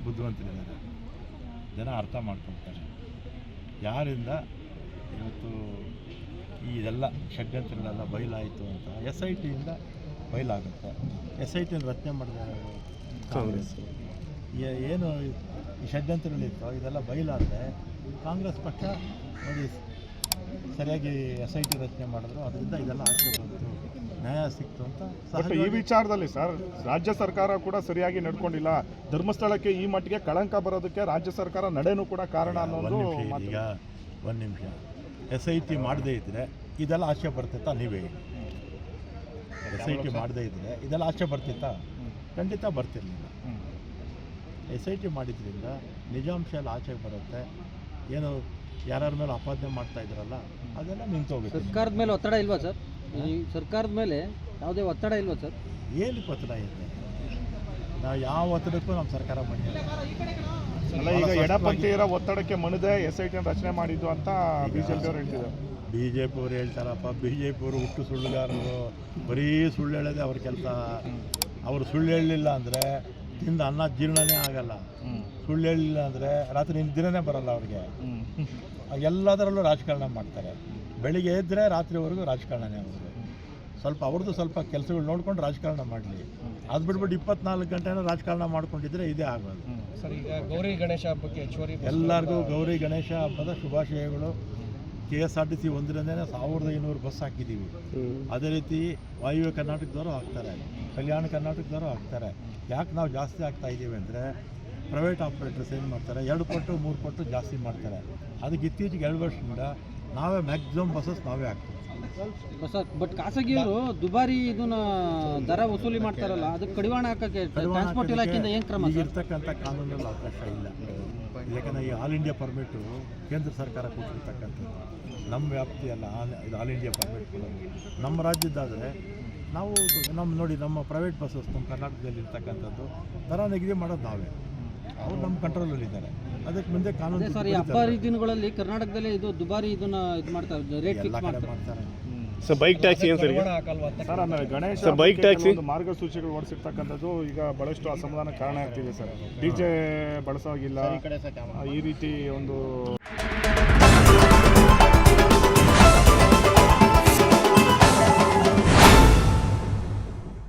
ಬುದ್ಧಿವಂತರಿದ್ದಾರೆ, ಜನ ಅರ್ಥ ಮಾಡ್ಕೊಳ್ತಾರೆ. ಯಾರಿಂದ ಇವತ್ತು ಇದೆಲ್ಲ ಷಡ್ಯಂತ್ರಗಳೆಲ್ಲ ಬಯಲಾಯಿತು ಅಂತ SITಯಿಂದ ಬಯಲಾಗುತ್ತೆ. SITಯನ್ನು ರಚನೆ ಮಾಡಿದ ಕಾಂಗ್ರೆಸ್. ಏನು ಈ ಷಡ್ಯಂತ್ರಗಳಿತ್ತು ಇದೆಲ್ಲ ಬಯಲಾದರೆ ಕಾಂಗ್ರೆಸ್ ಪಕ್ಷ ನೋಡಿ ಸರಿಯಾಗಿ SIT ರಚನೆ ಮಾಡಿದ್ರು, ಅದರಿಂದ ಇದೆಲ್ಲ ಆಚೆ ಬಂತು, ನ್ಯಾಯ ಸಿಕ್ತು ಅಂತ. ಈ ವಿಚಾರದಲ್ಲಿ ಸರ್ ರಾಜ್ಯ ಸರ್ಕಾರ ಕೂಡ ಸರಿಯಾಗಿ ನಡ್ಕೊಂಡಿಲ್ಲ, ಧರ್ಮಸ್ಥಳಕ್ಕೆ ಈ ಮಟ್ಟಿಗೆ ಕಳಂಕ ಬರೋದಕ್ಕೆ ರಾಜ್ಯ ಸರ್ಕಾರ ನಡೆನೂ ಕೂಡ ಕಾರಣ ಅನ್ನೋದು. ಈಗ ಒಂದು ನಿಮಿಷ, SIT ಮಾಡದೇ ಇದ್ದರೆ ಇದೆಲ್ಲ ಆಚೆ ಬರ್ತಿತ್ತಾ? ನೀವೇ SIT ಮಾಡದೇ ಇದ್ದರೆ ಇದೆಲ್ಲ ಆಚೆ ಬರ್ತಿತ್ತಾ? ಖಂಡಿತ ಬರ್ತಿರ್ಲಿಲ್ಲ. SIT ಮಾಡಿದ್ರಿಂದ ನಿಜಾಂಶ ಎಲ್ಲ ಆಚೆಗೆ ಬರುತ್ತೆ. ಏನು ಯಾರ್ಯಾರ ಮೇಲೆ ಆಪಾದನೆ ಮಾಡ್ತಾ ಇದ್ರಲ್ಲ ಅದೆಲ್ಲ ನಿಂತೋಗುತ್ತೆ. ಸರ್ಕಾರದ ಮೇಲೆ ಒತ್ತಡ ಇಲ್ವಾ ಸರ್? ಈ ಸರ್ಕಾರದ ಮೇಲೆ ಯಾವುದೇ ಒತ್ತಡ ಇಲ್ವಾ ಸರ್? ಏನಕ್ಕೆ ಒತ್ತಡ ಇದೆ? ನಾವು ಯಾವ ಒತ್ತಡಕ್ಕೂ ನಮ್ಮ ಸರ್ಕಾರ ಮಾಡಿಲ್ಲ. ಈಗ ಎಡಪಂಥೀಯರ ಒತ್ತಡಕ್ಕೆ ಮಣಿದೆ SIT ರಚನೆ ಮಾಡಿದ್ದು ಅಂತ BJP ಅವರು ಹೇಳ್ತಿದ್ದಾರೆ. BJP ಅವರು ಹೇಳ್ತಾರಪ್ಪ, BJP ಅವರು ಹುಟ್ಟು ಸುಳ್ಳುಗಾರರು, ಬರೀ ಸುಳ್ಳು ಹೇಳೋದೇ ಅವ್ರ ಕೆಲಸ. ಅವರು ಸುಳ್ಳು ಹೇಳಲಿಲ್ಲ ಅಂದರೆ ತಿಂದ ಅನ್ನ ಜೀರ್ಣನೇ ಆಗಲ್ಲ. ಸುಳ್ಳು ಹೇಳಲಿಲ್ಲ ಅಂದರೆ ರಾತ್ರಿ ದಿನನೇ ಬರಲ್ಲ ಅವ್ರಿಗೆ. ಎಲ್ಲದರಲ್ಲೂ ರಾಜಕಾರಣ ಮಾಡ್ತಾರೆ. ಬೆಳಿಗ್ಗೆ ಎದ್ದರೆ ರಾತ್ರಿವರೆಗೂ ರಾಜಕಾರಣನೇ ಅವ್ರಿಗೆ. ಅವ್ರದ್ದು ಸ್ವಲ್ಪ ಕೆಲಸಗಳು ನೋಡ್ಕೊಂಡು ರಾಜಕಾರಣ ಮಾಡಲಿ. ಅದು ಬಿಟ್ಬಿಟ್ಟು 24 ಗಂಟೆನೂ ರಾಜಕಾರಣ ಮಾಡ್ಕೊಂಡಿದ್ರೆ ಇದೇ ಆಗೋದು. ಸರ್, ಈಗ ಗೌರಿ ಗಣೇಶ ಹಬ್ಬಕ್ಕೆ ಎಲ್ಲರಿಗೂ ಗೌರಿ ಗಣೇಶ ಹಬ್ಬದ ಶುಭಾಶಯಗಳು. KSRTC ಒಂದರಿಂದನೇ 1500 ಬಸ್ ಹಾಕಿದ್ದೀವಿ. ಅದೇ ರೀತಿ ವಾಯುವ್ಯ ಕರ್ನಾಟಕದವರು ಹಾಕ್ತಾರೆ, ಕಲ್ಯಾಣ ಕರ್ನಾಟಕದವರು ಹಾಕ್ತಾರೆ. ಯಾಕೆ ನಾವು ಜಾಸ್ತಿ ಆಗ್ತಾ ಇದ್ದೀವಿ ಅಂದರೆ ಪ್ರೈವೇಟ್ ಆಪ್ರೇಟರ್ಸ್ ಏನು ಮಾಡ್ತಾರೆ, 2 ಪಟ್ಟು 3 ಪಟ್ಟು ಜಾಸ್ತಿ ಮಾಡ್ತಾರೆ. ಅದಕ್ಕೆ ಇತ್ತೀಚೆಗೆ 2 ವರ್ಷದಿಂದ ನಾವೇ ಮ್ಯಾಕ್ಸಿಮಮ್ ಬಸ್ಸಸ್ ನಾವೇ ಹಾಕ್ತೀವಿ. ಬಟ್ ಖಾಸಗಿಯವರು ದುಬಾರಿ ಇದನ್ನ ದರ ವಸೂಲಿ ಮಾಡ್ತಾರಲ್ಲ, ಅದಕ್ಕೆ ಕಡಿವಾಣ ಹಾಕಕ್ಕೆ ಟ್ರಾನ್ಸ್ಪೋರ್ಟ್ ಇಲಾಖೆಯಿಂದ ಏನು ಕ್ರಮ? ಇರ್ತಕ್ಕಂಥ ಕಾನೂನಲ್ಲಿ ಅವಕಾಶ ಇಲ್ಲ. ಯಾಕಂದರೆ ಈ ಆಲ್ ಇಂಡಿಯಾ ಪರ್ಮಿಟು ಕೇಂದ್ರ ಸರ್ಕಾರ ಕೊಟ್ಟಿರ್ತಕ್ಕಂಥದ್ದು, ನಮ್ಮ ವ್ಯಾಪ್ತಿ ಅಲ್ಲ. ಇದು ಆಲ್ ಇಂಡಿಯಾ ಪರ್ಮಿಟ್ ಕೊಡೋದು ನಮ್ಮ ರಾಜ್ಯದ್ದಾದರೆ ನಾವು ನೋಡಿ ನಮ್ಮ ಪ್ರೈವೇಟ್ ಬಸ್ಸಸ್ ನಮ್ಮ ಕರ್ನಾಟಕದಲ್ಲಿ ಇರ್ತಕ್ಕಂಥದ್ದು ದರ ನಿಗದಿ ಮಾಡೋದು ನಾವೇ. ಅವ್ರು ನಮ್ಮ ಕಂಟ್ರೋಲಲ್ಲಿದ್ದಾರೆ. ಅದಕ್ಕೆ ಮುಂದೆ ಕಾನೂನು ಸರ್, ಹಬ್ಬ ದಿನಗಳಲ್ಲಿ ಕರ್ನಾಟಕದಲ್ಲಿ ಇದು ದುಬಾರಿ ಇದನ್ನ ಇದು ಮಾಡ್ತಾರೆ, ರೇಟ್ ಫಿಕ್ಸ್ ಮಾಡ್ತಾರೆ. ಸರ್, ಬೈಕ್ ಟ್ಯಾಕ್ಸಿ ಏನು ಸರ್? ಸರ್, ಆಮೇಲೆ ಗಣೇಶ ಬೈಕ್ ಟ್ಯಾಕ್ಸಿ ಮಾರ್ಗಸೂಚಿಗಳು ಹೊರಡಿಸಿರ್ತಕ್ಕಂಥದ್ದು ಈಗ ಬಹಳಷ್ಟು ಅಸಮಾಧಾನ ಕಾರಣ ಆಗ್ತಿದೆ ಸರ್. DJ ಬಳಸೋಗಿಲ್ಲ, ಈ ರೀತಿ ಒಂದು